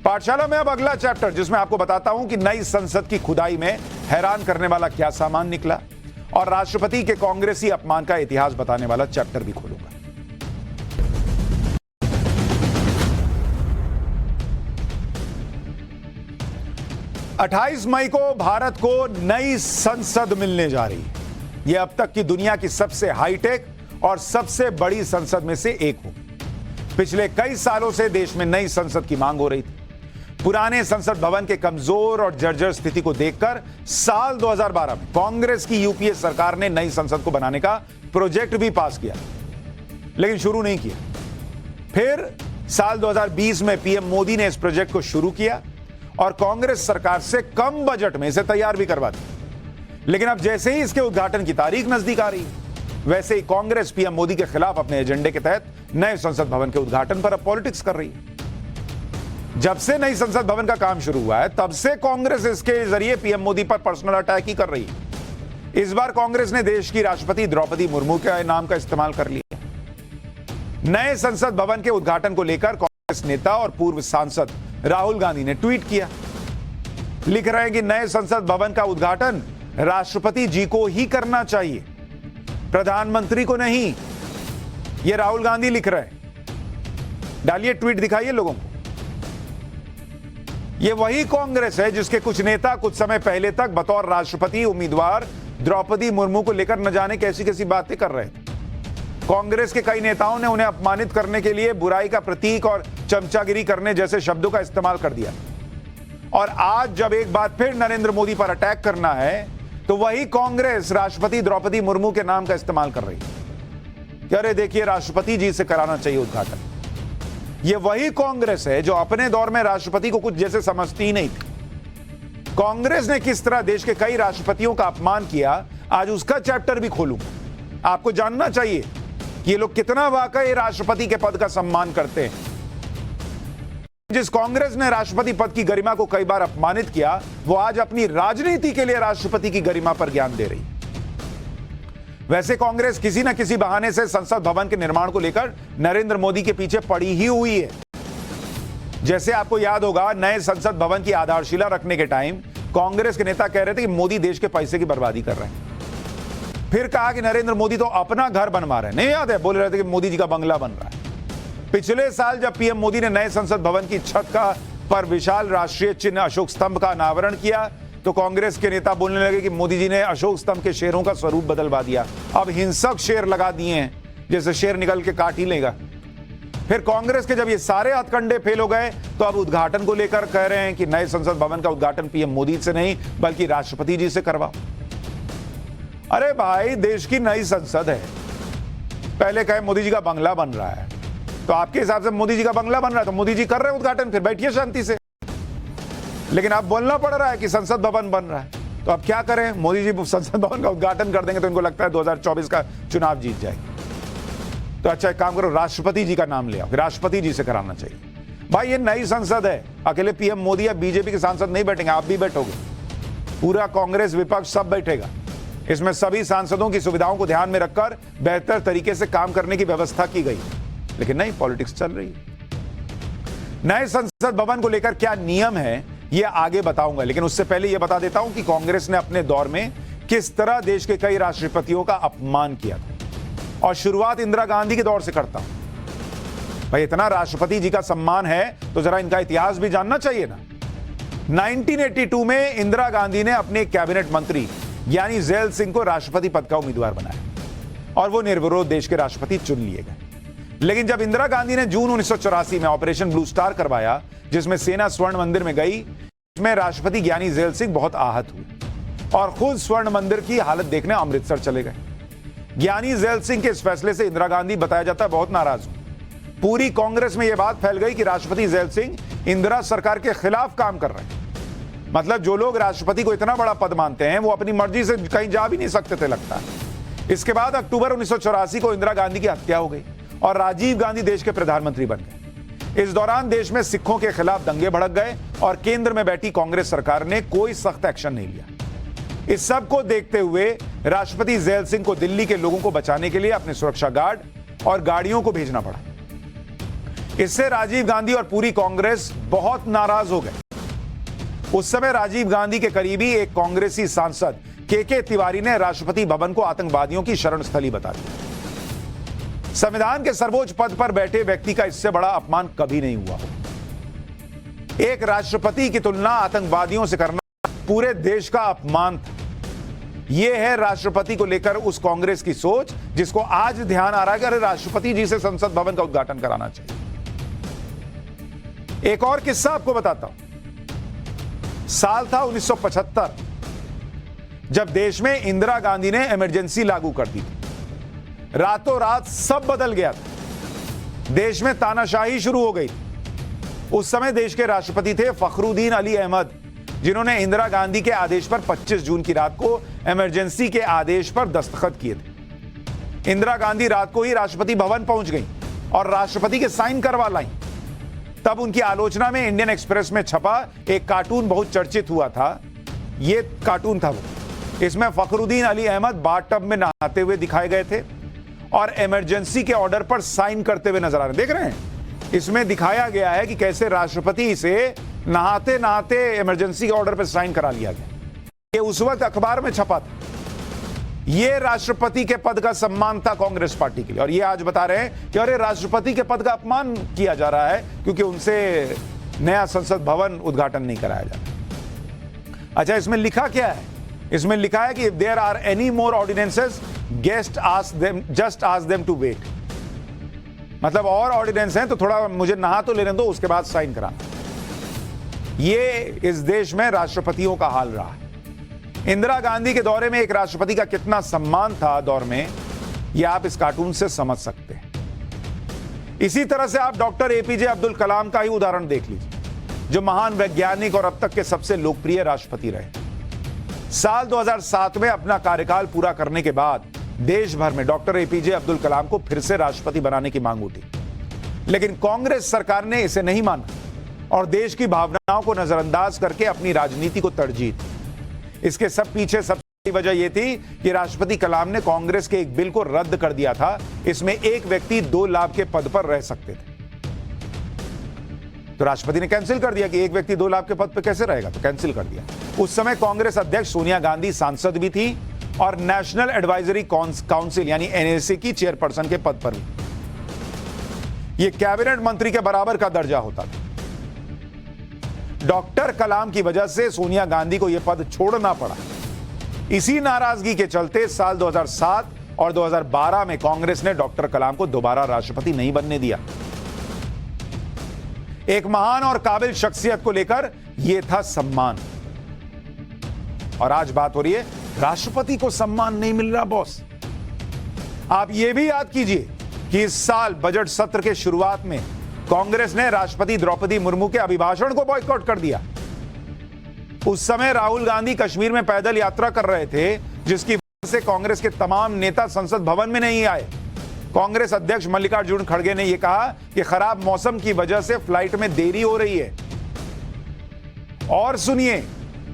पाठशाला में अब अगला चैप्टर, जिसमें आपको बताता हूं कि नई संसद की खुदाई में हैरान करने वाला क्या सामान निकला, और राष्ट्रपति के कांग्रेसी अपमान का इतिहास बताने वाला चैप्टर भी खोलूंगा। अट्ठाईस मई को भारत को नई संसद मिलने जा रही है। यह अब तक की दुनिया की सबसे हाईटेक और सबसे बड़ी संसद में से एक होगी। पिछले कई सालों से देश में नई संसद की मांग हो रही थी। पुराने संसद भवन के कमजोर और जर्जर स्थिति को देखकर साल 2012 में कांग्रेस की यूपीए सरकार ने नई संसद को बनाने का प्रोजेक्ट भी पास किया, लेकिन शुरू नहीं किया। फिर साल 2020 में पीएम मोदी ने इस प्रोजेक्ट को शुरू किया और कांग्रेस सरकार से कम बजट में इसे तैयार भी करवा दिया। लेकिन अब जैसे ही इसके उद्घाटन की तारीख नजदीक आ रही, वैसे ही कांग्रेस पीएम मोदी के खिलाफ अपने एजेंडे के तहत नए संसद भवन के उद्घाटन पर अब पॉलिटिक्स कर रही है। जब से नई संसद भवन का काम शुरू हुआ है, तब से कांग्रेस इसके जरिए पीएम मोदी पर पर्सनल अटैक ही कर रही है। इस बार कांग्रेस ने देश की राष्ट्रपति द्रौपदी मुर्मू के नाम का इस्तेमाल कर लिया। नए संसद भवन के उद्घाटन को लेकर कांग्रेस नेता और पूर्व सांसद राहुल गांधी ने ट्वीट किया। लिख रहे हैं कि नए संसद भवन का उद्घाटन राष्ट्रपति जी को ही करना चाहिए, प्रधानमंत्री को नहीं। यह राहुल गांधी लिख रहे हैं। डालिए ट्वीट, दिखाइए लोगों को। यह वही कांग्रेस है जिसके कुछ नेता कुछ समय पहले तक बतौर राष्ट्रपति उम्मीदवार द्रौपदी मुर्मू को लेकर न जाने कैसी कैसी बातें कर रहे थे। कांग्रेस के कई नेताओं ने उन्हें अपमानित करने के लिए बुराई का प्रतीक और चमचागिरी करने जैसे शब्दों का इस्तेमाल कर दिया। और आज जब एक बार फिर नरेंद्र मोदी पर अटैक करना है, तो वही कांग्रेस राष्ट्रपति द्रौपदी मुर्मू के नाम का इस्तेमाल कर रही है कि अरे देखिए, राष्ट्रपति जी से कराना चाहिए उद्घाटन। यह वही कांग्रेस है जो अपने दौर में राष्ट्रपति को कुछ जैसे समझती ही नहीं थी। कांग्रेस ने किस तरह देश के कई राष्ट्रपतियों का अपमान किया, आज उसका चैप्टर भी खोलूंगा। आपको जानना चाहिए कि ये लोग कितना वाकई राष्ट्रपति के पद का सम्मान करते हैं। जिस कांग्रेस ने राष्ट्रपति पद की गरिमा को कई बार अपमानित किया, वो आज अपनी राजनीति के लिए राष्ट्रपति की गरिमा पर ज्ञान दे रही। वैसे कांग्रेस किसी न किसी बहाने से संसद भवन के निर्माण को लेकर नरेंद्र मोदी के पीछे पड़ी ही हुई है। जैसे आपको याद होगा, नए संसद भवन की आधारशिला रखने के टाइम कांग्रेस के नेता कह रहे थे कि मोदी देश के पैसे की बर्बादी कर रहे हैं। फिर कहा कि नरेंद्र मोदी तो अपना घर बनवा रहे हैं। नहीं याद है, बोल रहे थे कि मोदी जी का बंगला बन रहा है। पिछले साल जब पीएम मोदी ने नए संसद भवन की छत का पर विशाल राष्ट्रीय चिन्ह अशोक स्तंभ का अनावरण किया, तो कांग्रेस के नेता बोलने लगे कि मोदी जी ने अशोक स्तंभ के शेरों का स्वरूप बदलवा दिया। अब हिंसक शेर लगा दिए हैं, जैसे शेर निकल के काट ही लेगा। फिर कांग्रेस के जब ये सारे हथकंडे फेल हो गए, तो अब उद्घाटन को लेकर कह रहे हैं कि नए संसद भवन का उद्घाटन पीएम मोदी से नहीं बल्कि राष्ट्रपति जी से करवाओ। अरे भाई, देश की नई संसद है। पहले कहे मोदी जी का बंगला बन रहा है, तो आपके हिसाब से मोदी जी का बंगला बन रहा है तो मोदी जी कर रहे हैं उद्घाटन, फिर बैठिए शांति से। लेकिन अब बोलना पड़ रहा है कि संसद भवन बन रहा है, तो अब क्या करें? मोदी जी संसद भवन का उद्घाटन कर देंगे तो इनको लगता है 2024 का चुनाव जीत जाएगी। तो अच्छा, एक काम करो, राष्ट्रपति जी का नाम ले आओ, राष्ट्रपति जी से कराना चाहिए। भाई, ये नई संसद है, अकेले पीएम मोदी या बीजेपी के सांसद नहीं बैठेंगे, आप भी बैठोगे, पूरा कांग्रेस विपक्ष सब बैठेगा। इसमें सभी सांसदों की सुविधाओं को ध्यान में रखकर बेहतर तरीके से काम करने की व्यवस्था की गई। लेकिन नहीं, पॉलिटिक्स चल रही है। नए संसद भवन को लेकर क्या नियम है, यह आगे बताऊंगा, लेकिन उससे पहले यह बता देता हूं कि कांग्रेस ने अपने दौर में किस तरह देश के कई राष्ट्रपतियों का अपमान किया था। और शुरुआत इंदिरा गांधी के दौर से करता हूं। भाई, इतना राष्ट्रपति जी का सम्मान है तो जरा इनका इतिहास भी जानना चाहिए ना। 1982 में इंदिरा गांधी ने अपने कैबिनेट मंत्री ज्ञानी ज़ैल सिंह को राष्ट्रपति पद का उम्मीदवार बनाया और वो निर्विरोध देश के राष्ट्रपति चुन लिए गए। लेकिन जब इंदिरा गांधी ने जून 1984 में ऑपरेशन ब्लू स्टार करवाया, जिसमें सेना स्वर्ण मंदिर में गई, इसमें राष्ट्रपति ज्ञानी ज़ैल सिंह बहुत आहत हुए और खुद स्वर्ण मंदिर की हालत देखने अमृतसर चले गए। ज्ञानी ज़ैल सिंह के इस फैसले से इंदिरा गांधी बताया जाता है बहुत नाराज हुई। पूरी कांग्रेस में यह बात फैल गई कि राष्ट्रपति ज़ैल सिंह इंदिरा सरकार के खिलाफ काम कर रहे हैं। मतलब जो लोग राष्ट्रपति को इतना बड़ा पद मानते हैं, वो अपनी मर्जी से कहीं जा भी नहीं सकते थे, लगता है। इसके बाद अक्टूबर 1984 को इंदिरा गांधी की हत्या हो गई और राजीव गांधी देश के प्रधानमंत्री बन गए। इस दौरान देश में सिखों के खिलाफ दंगे भड़क गए और केंद्र में बैठी कांग्रेस सरकार ने कोई सख्त एक्शन नहीं लिया। इस सब को देखते हुए राष्ट्रपति ज़ैल सिंह को दिल्ली के लोगों को बचाने के लिए अपने सुरक्षा गार्ड और गाड़ियों को भेजना पड़ा। इससे राजीव गांधी और पूरी कांग्रेस बहुत नाराज हो गए। उस समय राजीव गांधी के करीबी एक कांग्रेसी सांसद के तिवारी ने राष्ट्रपति भवन को आतंकवादियों की शरण स्थली बता दिया। संविधान के सर्वोच्च पद पर बैठे व्यक्ति का इससे बड़ा अपमान कभी नहीं हुआ। एक राष्ट्रपति की तुलना आतंकवादियों से करना पूरे देश का अपमान था। यह है राष्ट्रपति को लेकर उस कांग्रेस की सोच जिसको आज ध्यान आ रहा है कि अरे राष्ट्रपति जी से संसद भवन का उद्घाटन कराना चाहिए। एक और किस्सा आपको बताता हूं। साल था 1975, जब देश में इंदिरा गांधी ने इमरजेंसी लागू कर दी थी। रातों रात सब बदल गया था। देश में तानाशाही शुरू हो गई। उस समय देश के राष्ट्रपति थे फखरुद्दीन अली अहमद, जिन्होंने इंदिरा गांधी के आदेश पर 25 जून की रात को इमरजेंसी के आदेश पर दस्तखत किए थे। इंदिरा गांधी रात को ही राष्ट्रपति भवन पहुंच गई और राष्ट्रपति के साइन करवा लाई। तब उनकी आलोचना में इंडियन एक्सप्रेस में छपा एक कार्टून बहुत चर्चित हुआ था। यह कार्टून था वो। इसमें फखरुद्दीन अली अहमद बाथटब में नहाते हुए दिखाए गए थे और इमरजेंसी के ऑर्डर पर साइन करते हुए नजर आ रहे। देख रहे हैं, इसमें दिखाया गया है कि कैसे राष्ट्रपति से नहाते नहाते इमरजेंसी के ऑर्डर पर साइन करा लिया गया। ये उस वक्त अखबार में छपा था। यह राष्ट्रपति के पद का सम्मान था कांग्रेस पार्टी के लिए, और ये आज बता रहे हैं कि अरे राष्ट्रपति के पद का अपमान किया जा रहा है क्योंकि उनसे नया संसद भवन उद्घाटन नहीं कराया जा रहा। अच्छा, इसमें लिखा क्या है? इसमें लिखा है कि if there are any more ordinances just ask them to wait. मतलब और ऑर्डिनेंस हैं तो थोड़ा मुझे नहा तो लेने दो, उसके बाद साइन कराना। ये इस देश में राष्ट्रपतियों का हाल रहा है। इंदिरा गांधी के दौरे में एक राष्ट्रपति का कितना सम्मान था दौर में, यह आप इस कार्टून से समझ सकते हैं। इसी तरह से आप डॉक्टर एपीजे अब्दुल कलाम का ही उदाहरण देख लीजिए, जो महान वैज्ञानिक और अब तक के सबसे लोकप्रिय राष्ट्रपति रहे। साल 2007 में अपना कार्यकाल पूरा करने के बाद देश भर में डॉक्टर एपीजे अब्दुल कलाम को फिर से राष्ट्रपति बनाने की मांग उठी, लेकिन कांग्रेस सरकार ने इसे नहीं माना और देश की भावनाओं को नजरअंदाज करके अपनी राजनीति को तरजीह दी। इसके सब पीछे सबसे बड़ी वजह यह थी कि राष्ट्रपति कलाम ने कांग्रेस के एक बिल को रद्द कर दिया था। इसमें एक व्यक्ति 2 लाभ के पद पर रह सकते थे। तो राष्ट्रपति ने कैंसिल कर दिया कि एक व्यक्ति 2 लाभ के पद पर कैसे रहेगा, तो कैंसिल कर दिया। उस समय कांग्रेस अध्यक्ष सोनिया गांधी सांसद भी थी और नेशनल एडवाइजरी काउंसिल यानी एनएसी की चेयरपर्सन के पद पर भी। यह कैबिनेट मंत्री के बराबर का दर्जा होता था। डॉक्टर कलाम की वजह से सोनिया गांधी को यह पद छोड़ना पड़ा। इसी नाराजगी के चलते साल 2007 और 2012 में कांग्रेस ने डॉक्टर कलाम को दोबारा राष्ट्रपति नहीं बनने दिया। एक महान और काबिल शख्सियत को लेकर यह था सम्मान, और आज बात हो रही है राष्ट्रपति को सम्मान नहीं मिल रहा। बॉस, आप यह भी याद कीजिए कि इस साल बजट सत्र के शुरुआत में कांग्रेस ने राष्ट्रपति द्रौपदी मुर्मू के अभिभाषण को बॉयकॉट कर दिया। उस समय राहुल गांधी कश्मीर में पैदल यात्रा कर रहे थे, जिसकी वजह से कांग्रेस के तमाम नेता संसद भवन में नहीं आए। कांग्रेस अध्यक्ष मल्लिकार्जुन खड़गे ने यह कहा कि खराब मौसम की वजह से फ्लाइट में देरी हो रही है। और सुनिए,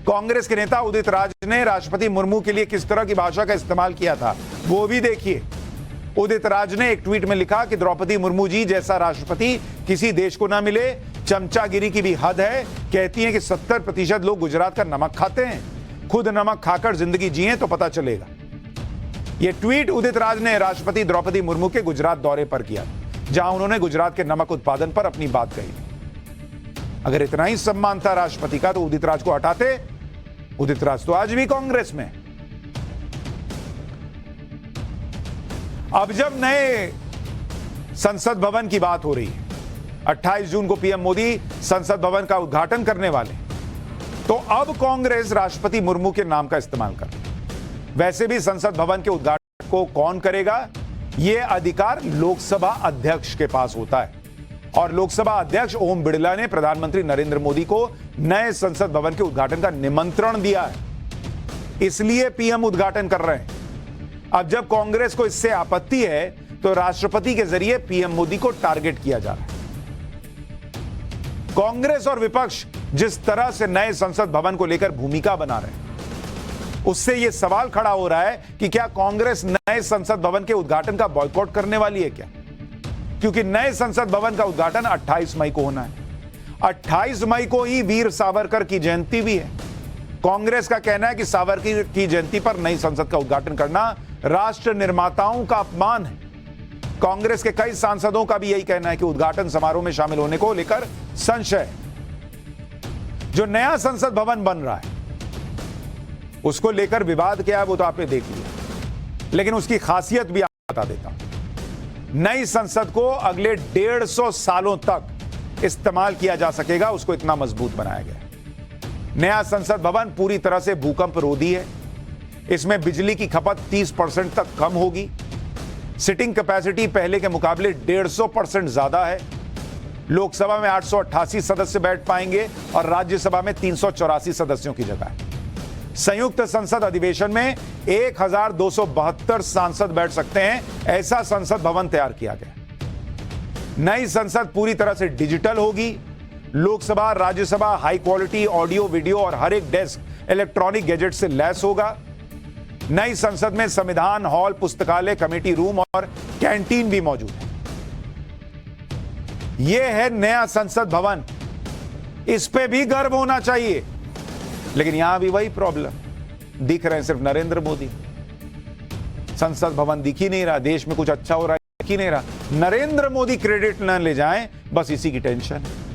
कांग्रेस के नेता उदित राज ने राष्ट्रपति मुर्मू के लिए किस तरह की भाषा का इस्तेमाल किया था, वो भी देखिए। उदित राज ने एक ट्वीट में लिखा कि द्रौपदी मुर्मू जी जैसा राष्ट्रपति किसी देश को ना मिले। चमचागिरी की भी हद है। कहती हैं कि 70% लोग गुजरात का नमक खाते हैं। खुद नमक खाकर जिंदगी जिए तो पता चलेगा। यह ट्वीट उदित राज ने राष्ट्रपति द्रौपदी मुर्मू के गुजरात दौरे पर किया, जहां उन्होंने गुजरात के नमक उत्पादन पर अपनी बात कही। अगर इतना ही सम्मान था राष्ट्रपति का तो उदित राज को हटाते। उदित राज तो आज भी कांग्रेस में। अब जब नए संसद भवन की बात हो रही है, 28 जून को पीएम मोदी संसद भवन का उद्घाटन करने वाले, तो अब कांग्रेस राष्ट्रपति मुर्मू के नाम का इस्तेमाल कर। वैसे भी संसद भवन के उद्घाटन को कौन करेगा, यह अधिकार लोकसभा अध्यक्ष के पास होता है, और लोकसभा अध्यक्ष ओम बिड़ला ने प्रधानमंत्री नरेंद्र मोदी को नए संसद भवन के उद्घाटन का निमंत्रण दिया है। इसलिए पीएम उद्घाटन कर रहे हैं। अब जब कांग्रेस को इससे आपत्ति है तो राष्ट्रपति के जरिए पीएम मोदी को टारगेट किया जा रहा है। कांग्रेस और विपक्ष जिस तरह से नए संसद भवन को लेकर भूमिका बना रहे हैं, उससे यह सवाल खड़ा हो रहा है कि क्या कांग्रेस नए संसद भवन के उद्घाटन का बॉयकॉट करने वाली है क्या? क्योंकि नए संसद भवन का उद्घाटन 28 मई को होना है। 28 मई को ही वीर सावरकर की जयंती भी है। कांग्रेस का कहना है कि सावरकर की जयंती पर नई संसद का उद्घाटन करना राष्ट्र निर्माताओं का अपमान है। कांग्रेस के कई सांसदों का भी यही कहना है कि उद्घाटन समारोह में शामिल होने को लेकर संशय। जो नया संसद भवन बन रहा है उसको लेकर विवाद क्या है वो तो आपने देख लिया, लेकिन उसकी खासियत भी आपको बता देता हूं। नई संसद को अगले 150 सालों तक इस्तेमाल किया जा सकेगा, उसको इतना मजबूत बनाया गया। नया संसद भवन पूरी तरह से भूकंप रोधी है। इसमें बिजली की खपत 30% तक कम होगी। सिटिंग कैपेसिटी पहले के मुकाबले 150% ज्यादा है। लोकसभा में 888 सदस्य बैठ पाएंगे और राज्यसभा में 384 सदस्यों की जगह है। संयुक्त संसद अधिवेशन में 1272 सांसद बैठ सकते हैं, ऐसा संसद भवन तैयार किया गया। नई संसद पूरी तरह से डिजिटल होगी। Lok Sabha, Rajya Sabha high quality audio, video और हर एक डेस्क इलेक्ट्रॉनिक गैजेट से लैस होगा। नई संसद में संविधान हॉल, पुस्तकालय, कमेटी रूम और कैंटीन भी मौजूद है। यह है नया संसद भवन। इस पे भी गर्व होना चाहिए, लेकिन यहां भी वही प्रॉब्लम। दिख रहे हैं सिर्फ नरेंद्र मोदी। संसद भवन दिख ही नहीं रहा, देश में कुछ अच्छा हो रहा है दिख ही नहीं रहा। नरेंद्र मोदी क्रेडिट न ले जाएं, बस इसी की टेंशन है।